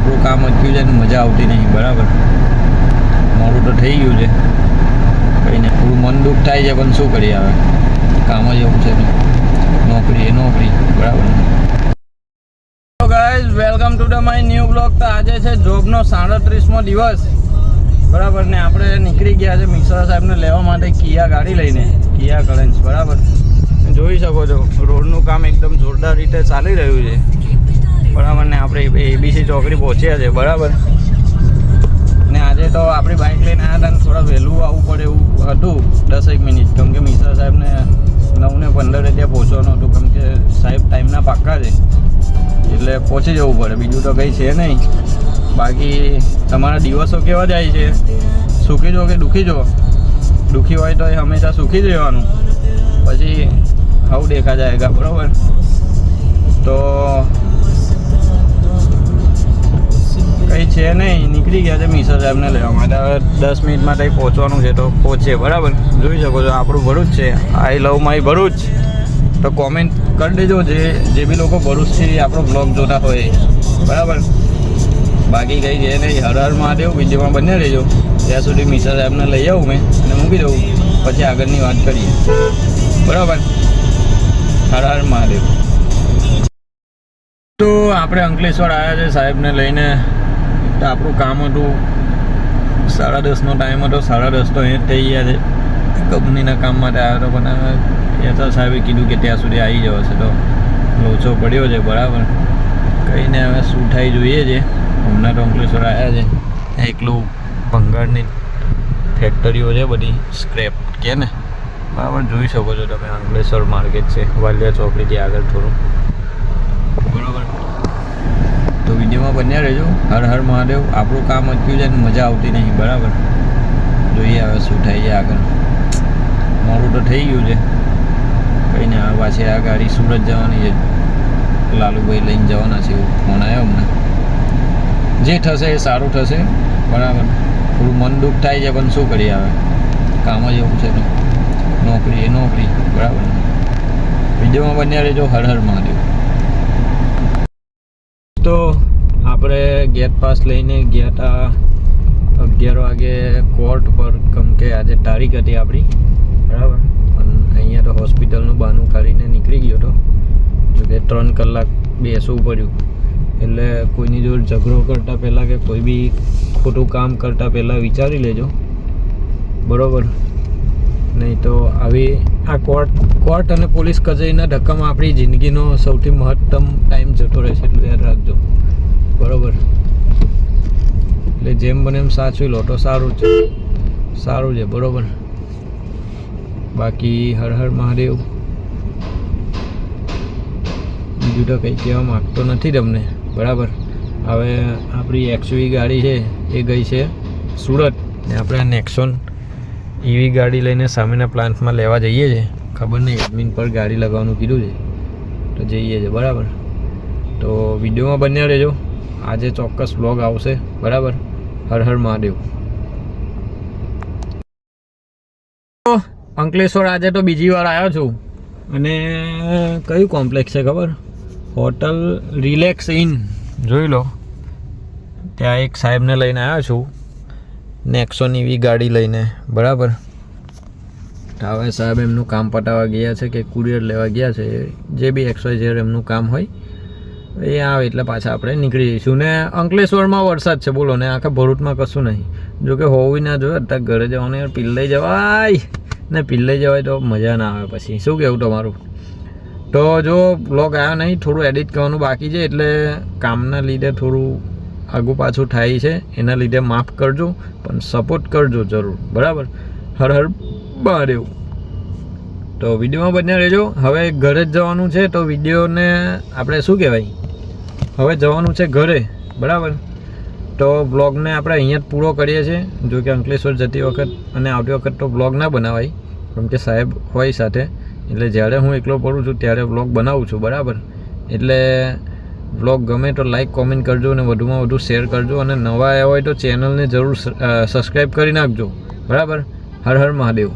આપણું કામ અટક્યું છે ને મજા આવતી નહીં. બરાબર, મોડું તો થઈ ગયું છે, કંઈ નહીં. થોડું મન દુઃખ થાય છે, પણ શું કરીએ હવે, કામ જ એવું છે. નોકરી એ નોકરી. બરાબર. તો guys, welcome to the my new blog. તો આજે છે જોબનો 37મો દિવસ. બરાબર ને, આપણે નીકળી ગયા છે મિશ્રા સાહેબને લેવા માટે કિયા ગાડી લઈને, કિયા કરન્સ. બરાબર, જોઈ શકો છો રોડનું કામ એકદમ જોરદાર રીતે ચાલી રહ્યું છે. બરાબર ને, આપણે એબીસી ચોકડી પહોંચ્યા છે. બરાબર ને, આજે તો આપણી બાઇક લઈને આવ્યા હતા ને થોડા વહેલું આવવું પડે એવું હતું, 10 મિનિટ, કેમ કે મિશ્રા સાહેબને 9:15 ત્યાં પહોંચવાનું હતું, કેમ કે સાહેબ ટાઈમના પાક્કા છે એટલે પહોંચી જવું પડે. બીજું તો કંઈ છે નહીં. બાકી તમારા દિવસો કેવા જાય છે? સુખી જો કે દુઃખી જો? દુઃખી હોય તો એ હંમેશા સુખી જ રહેવાનું, પછી આવું દેખા જાયગા. બરાબર, તો કંઈ છે નહીં, નીકળી ગયા છે મિશ્રા સાહેબને લેવા માટે. હવે 10 મિનિટમાં કંઈ પહોંચવાનું છે તો પહોંચીએ. બરાબર, જોઈ શકો છો આપણું ભરૂચ છે. આઈ લવ માય ભરૂચ. તો કોમેન્ટ કરી દેજો જે બી લોકો ભરૂચથી આપણો બ્લોગ જોતા હોય. બરાબર, બાકી કંઈ છે નહીં. હર હર મહાદેવ. વિડીયોમાં બને રહેજો. ત્યાં સુધી મિશ્રા સાહેબને લઈ આવું મેં અને મૂકી દઉં, પછી આગળની વાત કરીએ. બરાબર, હર હર મહાદેવ. તો આપણે અંકલેશ્વર આવ્યા છે સાહેબને લઈને. તો આપણું કામ હતું 10:30નો ટાઈમ હતો. 10:30 તો એ જ થઈ ગયા છે. કંપનીના કામ માટે આવ્યો હતો, પણ યથા સાહેબે કીધું કે ત્યાં સુધી આવી જશે, તો લોચો પડ્યો છે. બરાબર, કહીને હવે શું થાય જોઈએ છે. હમણાં તો અંકલેશ્વર આવ્યા છે. એકલું ભંગારની ફેક્ટરીઓ છે બધી, સ્ક્રેપ કે ને. બરાબર, જોઈ શકો છો તમે અંકલેશ્વર માર્કેટ છે, વાલિયા ચોકડીથી આગળ થોડું. બરાબર, તો વિડીયોમાં બન્યા રહેજો. હર હર મહાદેવ. આપણું કામ અટક્યું છે ને મજા આવતી નહીં. બરાબર, જોઈએ હવે શું થાય છે આગળ. મોડું તો થઈ ગયું છે, કંઈ નહીં. હવે પાછી આ ગાડી સુરત જવાની છે, લાલુભાઈ લઈને જવાના છે એવું ફોન આવ્યો અમને. જે થશે એ સારું થશે. બરાબર, થોડું મન દુઃખ થાય છે, પણ શું કરીએ હવે, કામ જ એવું છે. નોકરી એ નોકરી. બરાબર, વિડીયોમાં બન્યા રહેજો. હર હર મહાદેવ. તો આપણે ગેટ પાસ લઈને ગયા હતા 11 વાગે કોર્ટ પર, કેમ કે આજે તારીખ હતી આપણી. બરાબર, અને અહીંયા તો હોસ્પિટલનું બહાનું કાઢીને નીકળી ગયો હતો, જોકે 3 કલાક બેસવું પડ્યું. એટલે કોઈની જોડે ઝઘડો કરતાં પહેલાં કે કોઈ બી ખોટું કામ કરતાં પહેલાં વિચારી લેજો. બરાબર, નહીં તો આવી આ કોર્ટ અને પોલીસ કચેરીના ધક્કામાં આપણી જિંદગીનો સૌથી મહત્તમ ટાઈમ જતો રહેશે, એટલું યાદ રાખજો. બરાબર, એટલે જેમ બને એમ સાચવી લો તો સારું છે. બરાબર, બાકી હર હર મહાદેવ. બીજું તો કંઈ કહેવા માગતો નથી તમને. બરાબર, હવે આપણી એક્સયુવી ગાડી છે એ ગઈ છે સુરત, ને આપણે આ નેક્સોન એવી ગાડી લઈને સામેના પ્લાન્ટમાં લેવા જઈએ છીએ. ખબર નહીં, એડમિન પર ગાડી લગાવવાનું કીધું છે તો જઈએ છીએ. બરાબર, તો વિડીયોમાં બન્યા રહેજો. આજે ચોક્કસ વ્લોગ આવશે. બરાબર, હર હર મહાદેવ. તો અંકલેશ્વર આજે તો બીજી વાર આવ્યો છું, અને કયું કોમ્પ્લેક્સ છે ખબર? Hotel relax in. જોઈ લો, ત્યાં એક સાહેબને લઈને આવ્યો છું નેક્સોન એવી ગાડી લઈને. બરાબર, હવે સાહેબ એમનું કામ પટાવવા ગયા છે કે કુરિયર લેવા ગયા છે, જે બી XYZ એમનું કામ હોય એ આવે એટલે પાછા આપણે નીકળી જઈશું. ને અંકલેશ્વરમાં વરસાદ છે, બોલો ને. આખા ભરૂચમાં કશું નહીં. જોકે હોવી ના જોઈએ, અત્યારે ઘરે જવાનું યાર. પિલ્લાઈ જવાય ને, પિલ્લાઈ જવાય તો મજા ના આવે પછી. શું કહેવું તમારું? તો જો બ્લોગ આવ્યો નહીં, થોડું એડિટ કરવાનું બાકી છે, એટલે કામના લીધે થોડું આગું પાછું થાય છે, એના લીધે માફ કરજો, પણ સપોર્ટ કરજો જરૂર. બરાબર, હર હર મહાદેવ. તો વિડીયોમાં બન્યા રહેજો. હવે ઘરે જ જવાનું છે, તો વિડીયોને આપણે શું કહેવાય, હવે જવાનું છે ઘરે. બરાબર, તો બ્લોગને આપણે અહીંયા જ પૂરો કરીએ છીએ. જો કે અંકલેશ્વર જતી વખત અને આવતી વખત તો બ્લોગ ના બનાવાય, કેમ કે સાહેબ હોય સાથે, એટલે જ્યારે હું એકલો પડું છું ત્યારે બ્લોગ બનાવું છું. બરાબર, એટલે બ્લોગ ગમે તો લાઈક કોમેન્ટ કરજો, અને વધુમાં વધુ શેર કરજો, અને નવા આવ્યા હોય તો ચેનલને જરૂર સબસ્ક્રાઈબ કરી નાખજો. બરાબર, હર હર મહાદેવ.